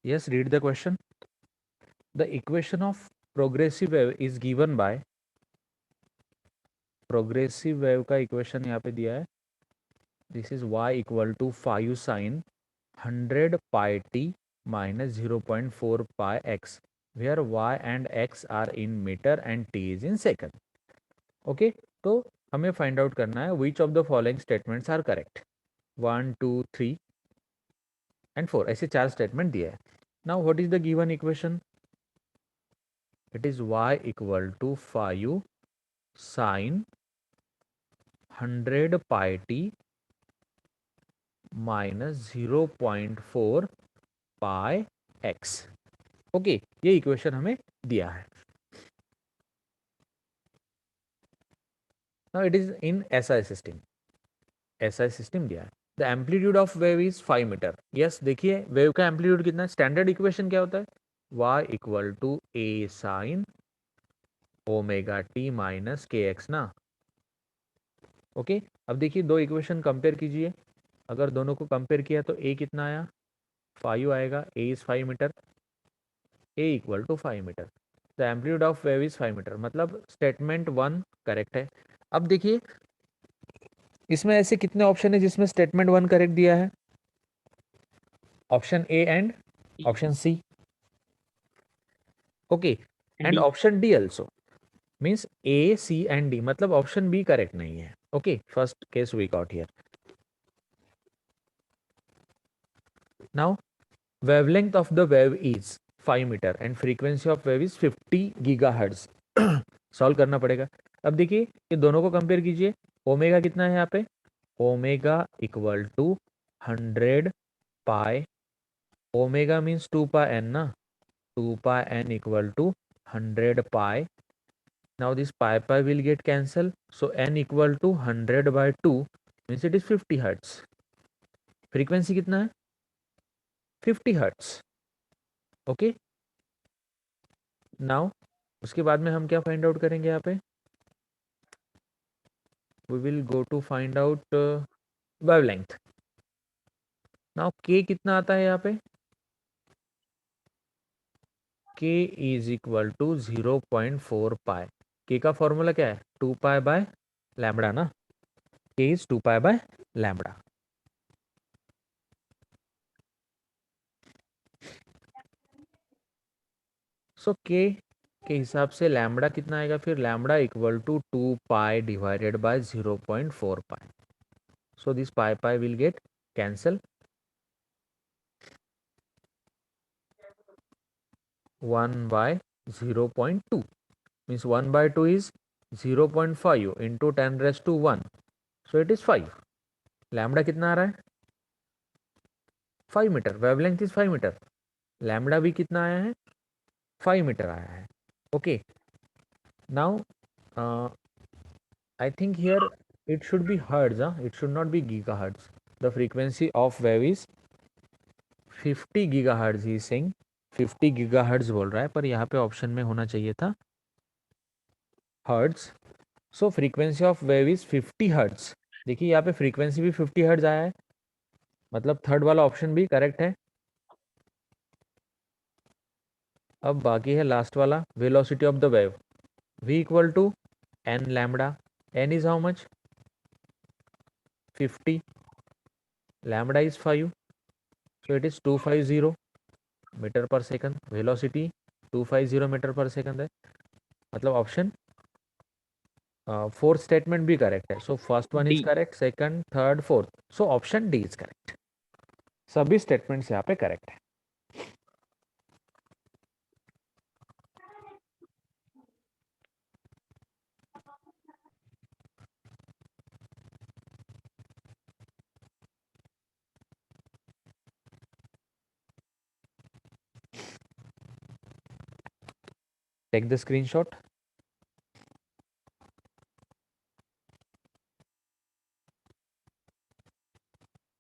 Yes, read the question. The equation of progressive wave is given by, progressive wave का equation यहाँ पे दिया है, this is y equal to 5 sine 100 pi t minus 0.4 pi x, where y and x are in metre and t is in second. Okay, तो हमें find out करना है which of the following statements are correct. 1 2 3 and 4 ऐसे 4 statement दिए है. Now what is the given equation? It is y equal to 5 sine 100 pi t minus 0.4 pi x. Okay, ये equation हमें दिया है. Now it is in SI system. SI system दिया है. The amplitude of wave is 5 metre. Yes, देखिए wave का amplitude कितना है. स्टैंडर्ड इक्वेशन क्या होता है? y equal to a sine omega t minus k x ना. ओके, अब देखिए दो इक्वेशन कंपेयर कीजिए. अगर दोनों को कंपेयर किया तो a कितना आया? 5 आएगा. a is 5 metre. a equal to 5 metre. The amplitude of wave is 5 metre. मतलब स्टेटमेंट 1 करेक्ट है. अब देखिए इसमें ऐसे कितने ऑप्शन है जिसमें स्टेटमेंट 1 करेक्ट दिया है? Option A and option C. Okay, and option D also. Means A C and D, मतलब ऑप्शन बी करेक्ट नहीं है. Okay, first case we got here. Now wavelength of the wave is 5 metre and frequency of wave is 50 gigahertz. Solve करना पड़ेगा. अब देखिए ये दोनों को कंपेयर कीजिए. ओमेगा कितना है यहाँ पे? Omega equal to 100 pi. Omega means 2 pi N ना. 2 pi N equal to 100 pi. Now this pi pi will get cancel, so N equal to 100 by 2 means it is 50 hertz. Frequency कितना है? 50 hertz. Okay, now उसके बाद में हम क्या find out करेंगे यहाँ पे? We will go to find out wavelength. Now k कितना आता है यहाँ पे? के इज इक्वल टू 0.4 पाई. के का फॉर्मूला क्या है? 2 पाई बाय लैम्बडा ना. K is 2 pi by lambda. So के हिसाब से लैम्बडा कितना आएगा फिर? Lambda equal to 2 pi divided by 0.4 pi. So this pi pi will get cancel. 1 by 0.2 means 1 by 2 is 0.5 into 10 raised to 1, so it is 5. Lambda कितना आ रहा है? 5 metre. Wavelength is 5 metre. Lambda भी कितना आया है? 5 मीटर आया है. Okay, now I think here it should be hertz, it should not be gigahertz. The frequency of wave is 50 gigahertz. he is saying 50 gigahertz बोल रहा है, पर यहाँ पे ऑप्शन में होना चाहिए था hertz. So frequency of wave is 50 hertz. देखिए यहाँ पे फ्रीक्वेंसी भी 50 हर्ट्ज आया है, मतलब थर्ड वाला ऑप्शन भी करेक्ट है. अब बाकी है लास्ट वाला, velocity of the wave. v equal to n lambda. N is how much? 50. Lambda is 5, so it is 250 metre per second. Velocity 250 metre per second है. मतलब ऑप्शन फोर्थ स्टेटमेंट भी correct है. So first one is correct, second, third, fourth. So option D is correct. सभी statements यहाँ पे correct है. Take the screenshot.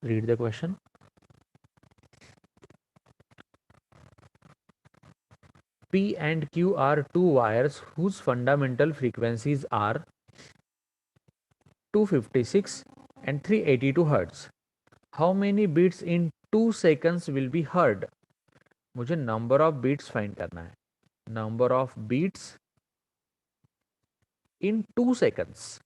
Read the question. P and Q are two wires whose fundamental frequencies are 256 and 382 Hz. How many beats in 2 seconds will be heard? मुझे number of beats find करना है, number of beats in 2 seconds,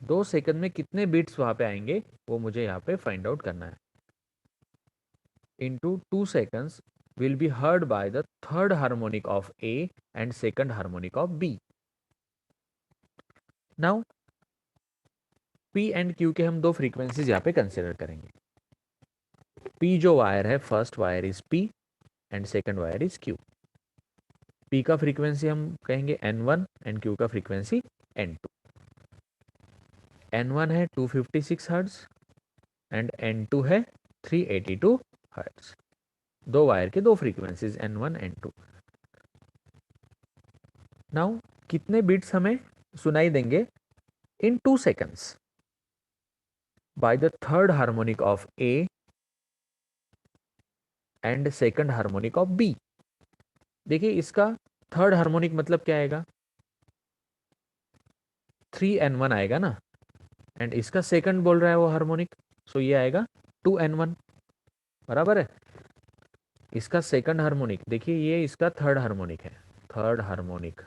2 second में कितने beats वहां पे आएंगे वो मुझे यहाँ पे फाइंड आउट करना है. into 2 seconds will be heard by the third harmonic of A and second harmonic of B. Now P and Q के हम दो फ्रीक्वेंसीज यहाँ पे कंसिडर करेंगे. P जो वायर है, first wire is P and second wire is Q. P का frequency हम कहेंगे N1 एंड Q का फ्रीक्वेंसी N2. N1 है 256 हर्ट्ज एंड N2 है 382 हर्ट्ज. दो वायर के दो फ्रीक्वेंसीज N1 N2. नाउ कितने बीट्स हमें सुनाई देंगे इन 2 seconds by the third harmonic of A and second harmonic of B. देखिए इसका थर्ड हार्मोनिक मतलब क्या आएगा, 3N1 आएगा ना, एंड इसका सेकंड बोल रहा है वो हार्मोनिक, सो ये आएगा 2N1. बराबर है. इसका सेकंड हार्मोनिक देखिए, ये इसका थर्ड हार्मोनिक है, थर्ड हार्मोनिक,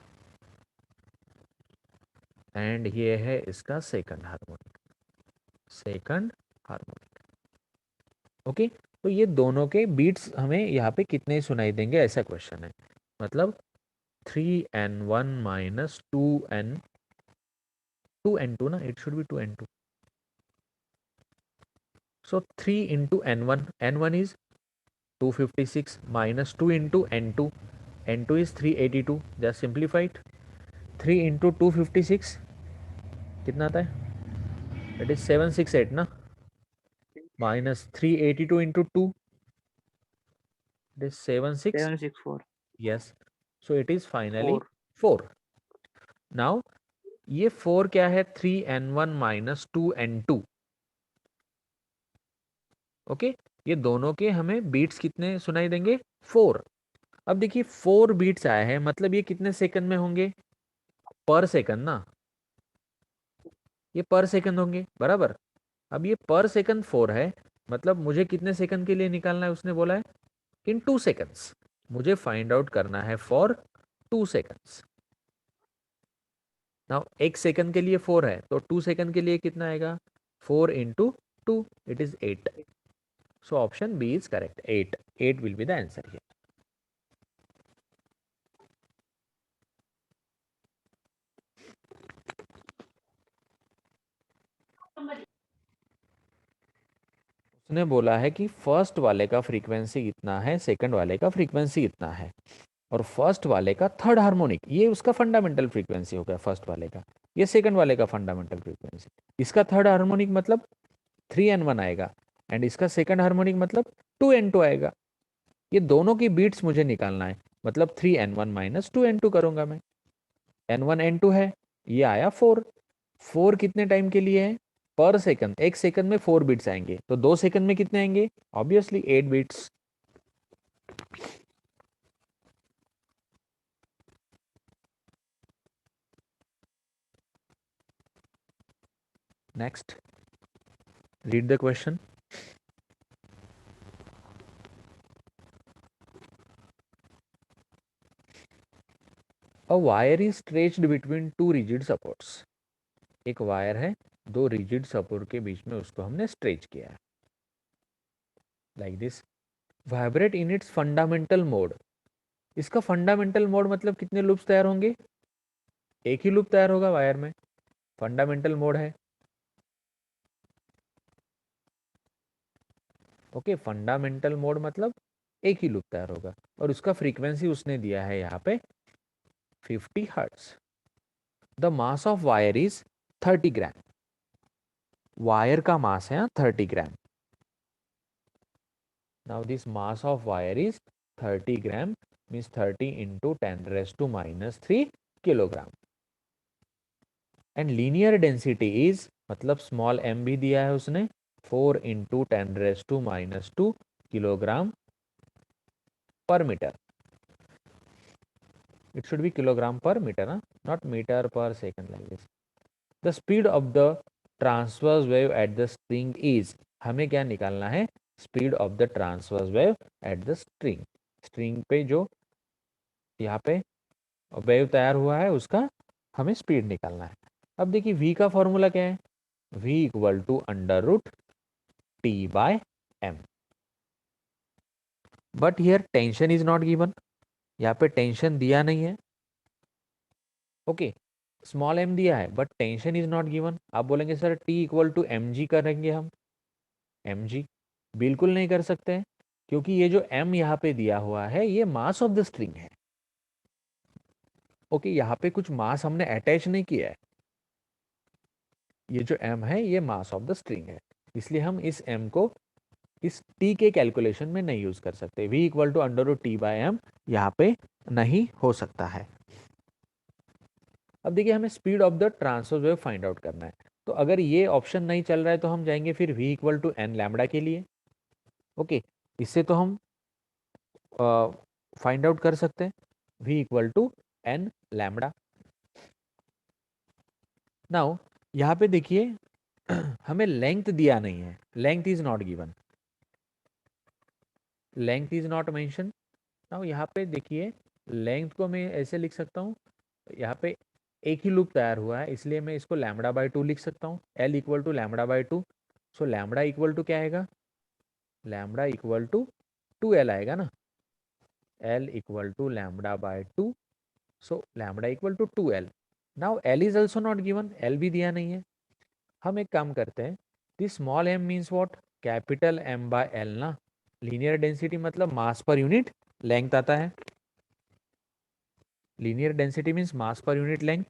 एंड ये है इसका second harmonic, second harmonic. Okay, तो ये दोनों के बीट्स हमें यहाँ पे कितने सुनाई देंगे ऐसा क्वेश्चन है. मतलब 3N1 माइनस 2N2 ना, it should be 2N2. So 3 into N1, N1 is 256 minus 2 into N2, N2 is 382. Just simplified. 3 into 256 कितना आता है, इट इज 768 ना, minus 382 into 2, it is 764. Yes. So it is finally 4. 4. Now ये 4 क्या है, 3N1 minus 2N2. Okay, ये दोनों के हमें बीट्स कितने सुनाई देंगे, 4. अब देखिए 4 बीट्स आए हैं, मतलब ये कितने सेकंड में होंगे, पर सेकंड ना, ये पर सेकंड होंगे. बराबर. अब ये पर सेकंड 4 है, मतलब मुझे कितने सेकंड के लिए निकालना है, उसने बोला है इन 2 सेकंड्स. मुझे फाइंड आउट करना है फॉर 2 सेकंड्स. नाउ एक सेकंड के लिए 4 है, तो 2 सेकंड के लिए कितना आएगा, 4 into 2, it is 8. So option B is correct, 8 will be the answer here. उसने बोला है कि फर्स्ट वाले का फ्रीक्वेंसी इतना है, सेकंड वाले का फ्रीक्वेंसी इतना है, और फर्स्ट वाले का थर्ड हार्मोनिक, ये उसका फंडामेंटल फ्रीक्वेंसी हो गया फर्स्ट वाले का, ये सेकंड वाले का फंडामेंटल फ्रीक्वेंसी. इसका थर्ड हार्मोनिक मतलब 3N1 आएगा, एंड इसका सेकंड हार्मोनिक मतलब 2N2 आएगा. ये दोनों की बीट्स मुझे निकालना है, मतलब 3N1 माइनस 2N2 करूंगा मैं. N1 N2 है, ये आया 4. 4 कितने टाइम के लिए है, पर सेकंड. एक सेकंड में 4 बीट्स आएंगे, तो 2 सेकंड में कितने आएंगे, obviously 8 beats. Next, read the question. A wire is stretched between 2 rigid supports. एक वायर है, दो रिजिड सपोर्ट के बीच में उसको हमने स्ट्रेच किया है, like this. Vibrate in its fundamental mode. इसका फंडामेंटल मोड मतलब कितने लूप्स तैयार होंगे, एक ही लूप तैयार होगा वायर में, फंडामेंटल मोड है. ओके, फंडामेंटल मोड मतलब एक ही लूप तैयार होगा, और उसका फ्रीक्वेंसी उसने दिया है यहाँ पे 50 hertz. The mass of wire is 30 gram. Wire का मास है 30 gram. Now this mass of wire is 30 gram, means 30 into 10⁻³ kilogram. And linear density is, मतलब स्मॉल m भी दिया है उसने, 4 into 10⁻² kilogram per metre. It should be kilogram per meter, huh? Not meter per second, like this. The speed of the transverse wave at the spring is, हमें क्या निकालना है, speed of the transverse wave at the string, string पे जो यहाँ पे wave तैयार हुआ है उसका हमें स्पीड निकालना है। अब देखिए v का फॉर्मूला क्या है, v equal to under root t by m, but here tension is not given, यहाँ पे टेंशन दिया नहीं है। ओके, स्मॉल m दिया है but tension is not given. आप बोलेंगे sir t equal to m g करेंगे हम, एम जी बिल्कुल नहीं कर सकते हैं, क्योंकि ये जो m यहाँ पे दिया हुआ है ये मास ऑफ द स्ट्रिंग है। ओके, यहाँ पे कुछ मास हमने अटैच नहीं किया है, ये जो m है ये मास ऑफ द स्ट्रिंग है, इसलिए हम इस m को इस t के कैलकुलेशन में नहीं यूज कर सकते। v equal to under root t by m यहाँ पे नहीं हो सकता है। अब देखिए हमें speed of the transverse wave find out करना है, तो अगर ये ऑप्शन नहीं चल रहा है तो हम जाएंगे फिर v equal to n lambda के लिए। ओके, इससे तो हम फाइंड आउट कर सकते हैं v equal to n lambda. Now यहाँ पे देखिए हमें लेंथ दिया नहीं है, length is not given, length is not mention. Now यहाँ पे देखिए लेंथ को मैं ऐसे लिख सकता हूँ, यहाँ पे एक ही लूप तैयार हुआ है इसलिए मैं इसको लैम्बडा बाय 2 लिख सकता हूँ, l equal to lambda by 2। So lambda equal to क्या आएगा, लैम्बडा इक्वल टू 2l आएगा ना, l equal to lambda by 2, so lambda equal to 2l। Now l is also not given, l भी दिया नहीं है। हम एक काम करते हैं, this small m means what, capital m by l ना, लीनियर डेंसिटी मतलब मास पर यूनिट लेंथ आता है, linear density means mass per unit length.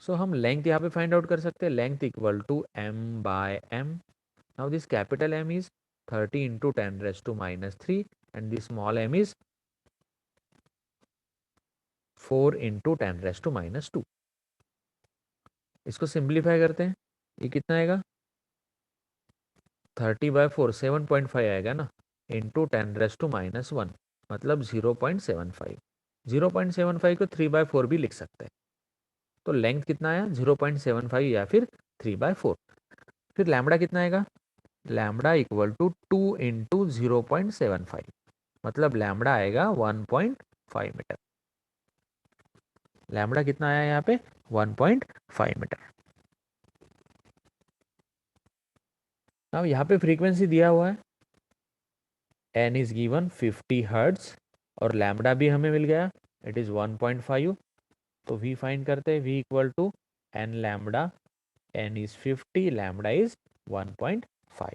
सो हम लेंथ यहाँ पे फाइंड आउट कर सकते हैं, length equal to m by m। Now this capital M is 30 into 10⁻³ and this small m is 4 into 10⁻²। इसको simplify करते हैं, ये कितना आएगा 30/4 7.5 आएगा ना, इंटू 10⁻⁻1 मतलब 0.75। 0.75 को 3/4 भी लिख सकते हैं, तो लेंथ कितना आया 0.75 या फिर 3/4। फिर लैम्बडा कितना आएगा, लैम्बडा इक्वल टू 2 इंटू 0.75 मतलब लैम्बडा आएगा 1.5 मीटर। लैम्बडा कितना आया यहाँ पे 1.5 मीटर। अब यहाँ पे फ्रीक्वेंसी दिया हुआ है, n इज गिवन 50 हर्ट्ज और लैम्बडा भी हमें मिल गया, इट इज 1.5। तो v फाइंड करते हैं, v equal to n lambda, n is 50, lambda is 1.5,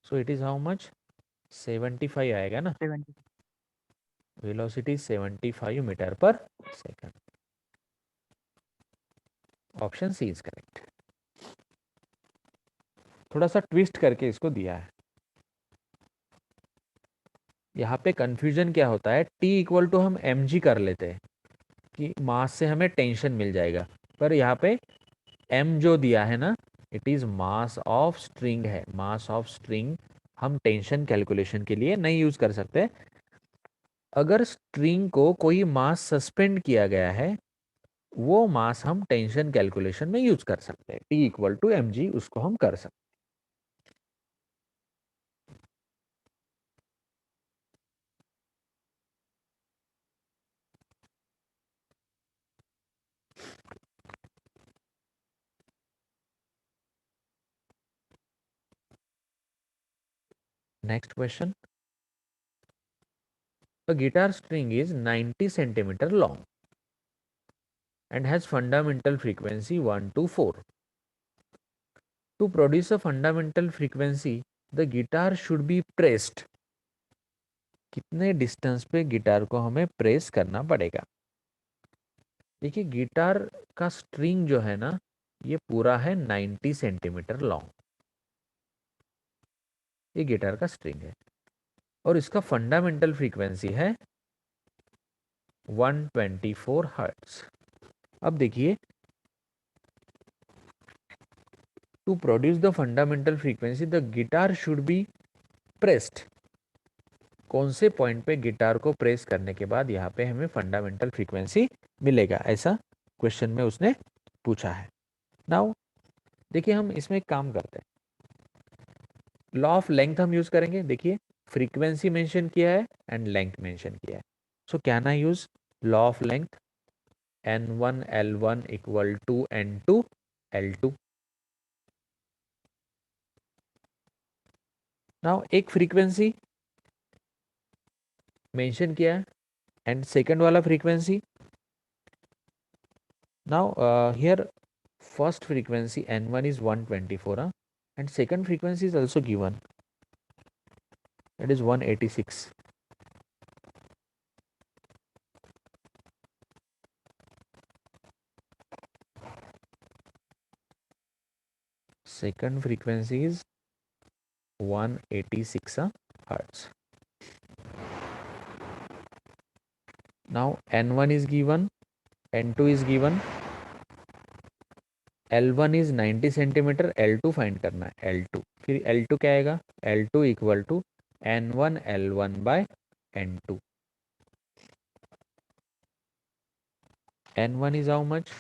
so it is how much 75 आएगा ना, 70। Velocity 75 metre per second. Option C is correct. थोड़ा सा ट्विस्ट करके इसको दिया है, यहाँ पे कंफ्यूजन क्या होता है, t इक्वल टू हम mg कर लेते हैं कि मास से हमें टेंशन मिल जाएगा, पर यहाँ पे m जो दिया है ना it is mass of string है, मास ऑफ स्ट्रिंग हम टेंशन कैलकुलेशन के लिए नहीं यूज कर सकते। अगर स्ट्रिंग को कोई मास सस्पेंड किया गया है वो मास हम टेंशन कैलकुलेशन में यूज कर सकते हैं, t equal to m g उसको हम कर सकते हैं। Next question, a guitar string is 90 centimeter long and has fundamental frequency 1 to 4. To produce a fundamental frequency, the guitar should be pressed. कितने डिस्टेंस पे गिटार को हमें प्रेस करना पड़ेगा। देखिए गिटार का स्ट्रिंग जो है ना ये पूरा है 90 सेंटीमीटर लॉन्ग, ये गिटार का स्ट्रिंग है और इसका फंडामेंटल फ्रीक्वेंसी है 124 हर्ट्ज। अब देखिए to produce the fundamental frequency the guitar should be pressed, कौन से पॉइंट पे गिटार को प्रेस करने के बाद यहाँ पे हमें फंडामेंटल फ्रीक्वेंसी मिलेगा, ऐसा क्वेश्चन में उसने पूछा है। नाउ देखिए हम इसमें एक काम करते हैं, लॉ ऑफ लेंथ हम यूज करेंगे। देखिए फ्रीक्वेंसी मेंशन किया है एंड लेंथ मेंशन किया है, so can I use law of length, n1 l1 equal to n2 l2। नाउ एक फ्रीक्वेंसी मेंशन किया है एंड सेकंड वाला frequency. Now here first frequency n1 is 124, and second frequency is also given, it is 186. Second frequency is 186 hertz. Now n1 is given, n2 is given, l1 is 90 centimetre, l2 find करना है, l2 फिर l2 क्या आएगा, l2 equal to n1 l1 by n2। n1 is how much,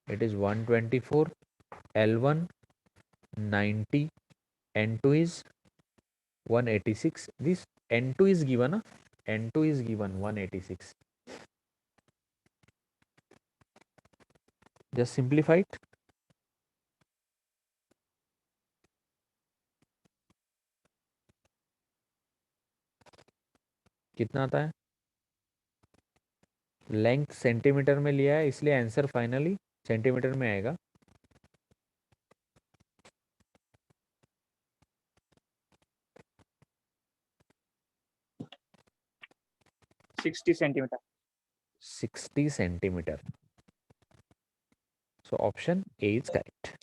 it is 124, l1 90, n2 is 186. This n2 is given, n2 is given 186. Just simplify it. कितना आता है, length centimetre में लिया है इसलिए आंसर फाइनली सेंटीमीटर में आएगा। Sixty centimetre. 60 centimetre. So option A is correct,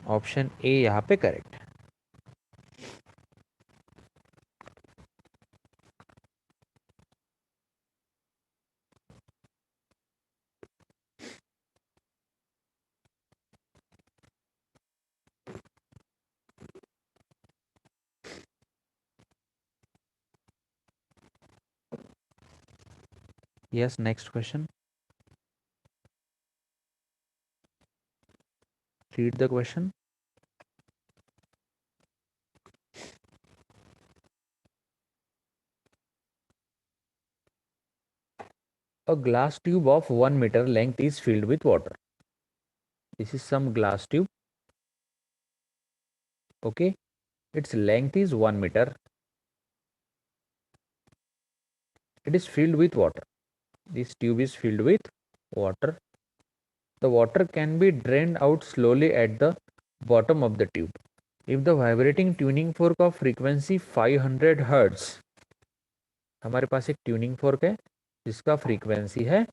option A यहाँ पे correct. Yes, next question, read the question. A glass tube of 1 meter length is filled with water. This is some glass tube. Okay, its length is 1 meter. It is filled with water. This tube is filled with water. The water can be drained out slowly at the bottom of the tube. If the vibrating tuning fork of frequency 500 Hz, हमारे पास एक tuning fork है जिसका frequency है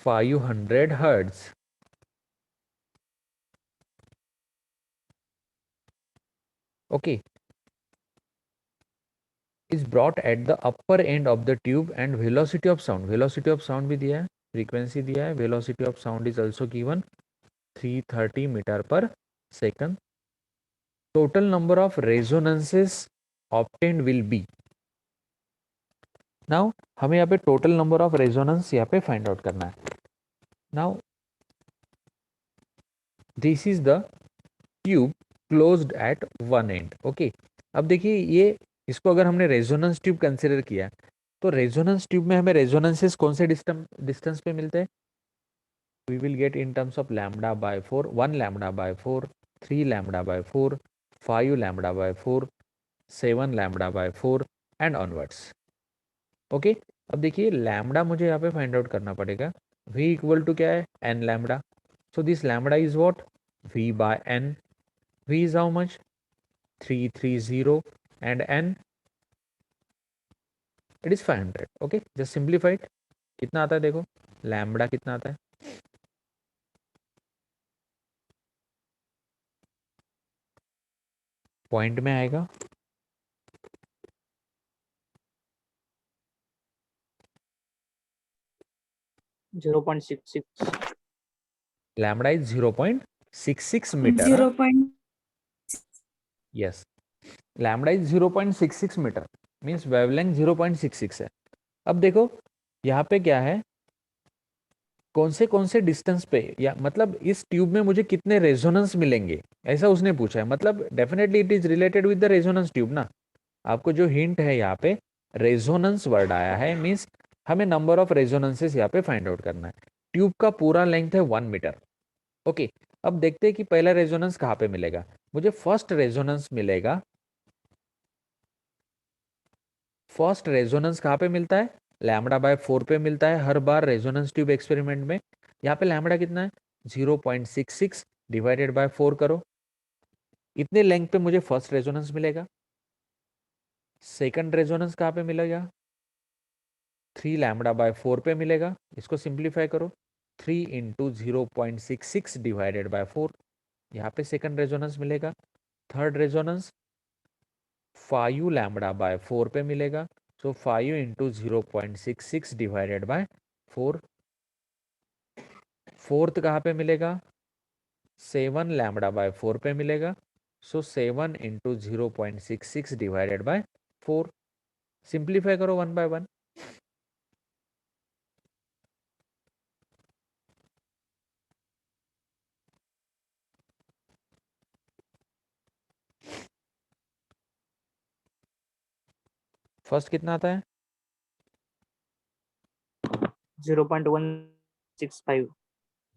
500 hertz. Okay, is brought at the upper end of the tube and velocity of sound भी दिया है, frequency दिया है, velocity of sound is also given 330 metre per second. total number of resonances obtained will be, now हमें यहाँ पे total number of resonance यहाँ पे find out करना है। now this is the tube closed at one end. okay, अब देखिए ये इसको अगर हमने रेजोनेंस ट्यूब कंसिडर किया तो रेजोनेंस ट्यूब में हमें रेजोनेंसेस कौन से डिस्टेंस पे मिलते हैं, we will get in terms of lambda by 4, 1 lambda by 4, 3 lambda by 4, 5 lambda by 4, 7 lambda by 4 and onwards. Okay, अब देखिए लैम्बडा मुझे यहाँ पे फाइंड आउट करना पड़ेगा, v इक्वल टू क्या है, n lambda. So this lambda is what, v by n, v is how much, 330 and n, it is 500. okay, just simplify it, कितना आता है देखो, लैम्बडा कितना आता है, पॉइंट में आएगा 0.66। Lambda is 0.66 metre. 0. Yes, lambda is 0.66 metre, means wavelength 0.66 है। अब देखो यहाँ पे क्या है, कौन से डिस्टेंस पे, या मतलब इस ट्यूब में मुझे कितने रेजोनेंस मिलेंगे, ऐसा उसने पूछा है। मतलब definitely it is related with the resonance tube ना। आपको जो हिंट है यहाँ पे रेजोनेंस वर्ड आया है, मीन्स हमें नंबर ऑफ रेजोनेंसेस यहाँ पे फाइंड आउट करना है। ट्यूब का पूरा लेंथ है 1 मीटर। ओके, अब देखते हैं कि पहला रेजोनेंस कहाँ पे मिलेगा। मुझे फर्स्ट रेजोनेंस मिलेगा। फर्स्ट रेजोनेंस कहाँ पे मिलता है, λ/4 पे मिलता है हर बार रेजोनेंस ट्यूब एक्सपेरिमेंट में। यहाँ पे लैम्बडा कितना है, 0.66 डिवाइडेड बाय 4 करो, इतने लेंथ पे मुझे फर्स्ट रेजोनेंस मिलेगा। सेकंड रेजोनेंस कहाँ पे मिलेगा, 3λ/4 पे मिलेगा। इसको सिंप्लीफाई करो, 3 इंटू 0.66 डिवाइडेड बाय 4, यहाँ पे सेकंड रेजोनेंस मिलेगा। थर्ड रेजोनेंस 5λ/4 पे मिलेगा, सो 5 इंटू 0.66 डिवाइडेड बाय 4। फोर्थ कहाँ पे मिलेगा, 7λ/4 पे मिलेगा, सो 7 इंटू 0.66 डिवाइडेड बाय 4। सिंप्लीफाई करो 1 बाय 1। फर्स्ट कितना आता है, 0.165।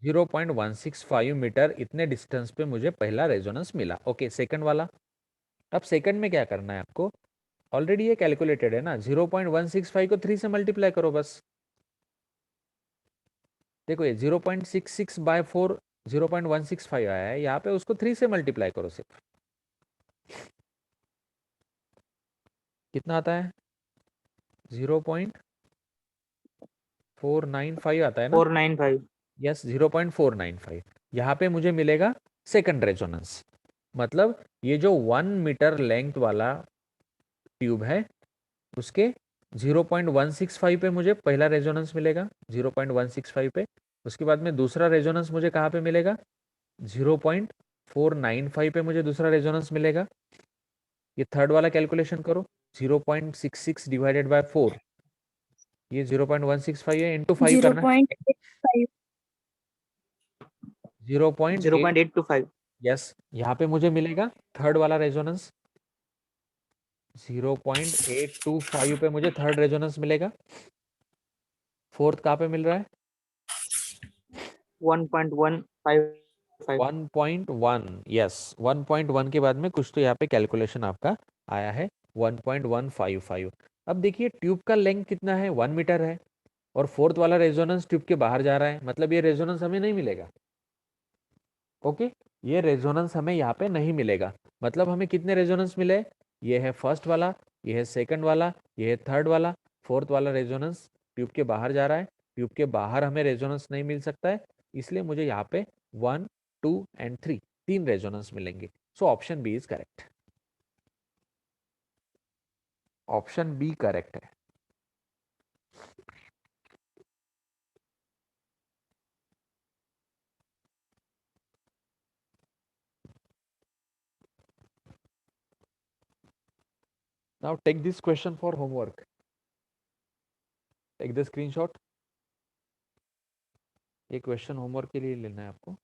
0.165 मीटर, इतने डिस्टेंस पे मुझे पहला रेजोनेंस मिला। ओके, सेकंड वाला। अब सेकंड में क्या करना है आपको, ऑलरेडी ये कैलकुलेटेड है ना, 0.165 को 3 से मल्टीप्लाई करो बस। देखो ये 0.66/4 0.165 आया है, यहाँ पे उसको 3 से मल्टीप्लाई करो सिर्फ। कितना आता है, 0.495 आता है ना। 495। यस, 0.495। यहाँ पे मुझे मिलेगा सेकंड रेजोनेंस। मतलब ये जो 1 मीटर लेंथ वाला ट्यूब है उसके 0.165 पे मुझे पहला रेजोनेंस मिलेगा, 0.165 पे। उसके बाद में दूसरा रेजोनेंस मुझे कहाँ पे मिलेगा, 0.495 पे मुझे दूसरा रेजोनेंस मिलेगा। ये थर्ड वाला कैलकुलेशन करो, 0.66 डिवाइडेड बाय 4, ये 0.165 है, इंटू 5 जीरो करना है। Point eight five 0.8। 0.825। यस, यहाँ पे मुझे मिलेगा थर्ड वाला रेजोनेंस, 0.825 पे मुझे थर्ड रेजोनेंस मिलेगा। फोर्थ कहाँ पे मिल रहा है, 1.155। 1.1। यस, 1.1 के बाद में कुछ तो यहाँ पे कैलकुलेशन आपका आया है 1.155। अब देखिए ट्यूब का लेंथ कितना है, 1 मीटर है, और फोर्थ वाला रेजोनेंस ट्यूब के बाहर जा रहा है, मतलब ये रेजोनेंस हमें नहीं मिलेगा। ओके, ये रेजोनेंस हमें यहाँ पे नहीं मिलेगा। मतलब हमें कितने रेजोनेंस मिले, ये है फर्स्ट वाला, ये है सेकंड वाला, ये है थर्ड वाला। फोर्थ वाला रेजोनेंस ट्यूब के बाहर जा रहा है, ट्यूब के बाहर हमें रेजोनेंस नहीं मिल सकता है, इसलिए मुझे यहाँ पे 1, 2 एंड 3 तीन रेजोनेंस मिलेंगे। So option B is correct. Option B correct है। Now take this question for homework, take the screenshot. ये क्वेश्चन होमवर्क के लिए लेना है आपको।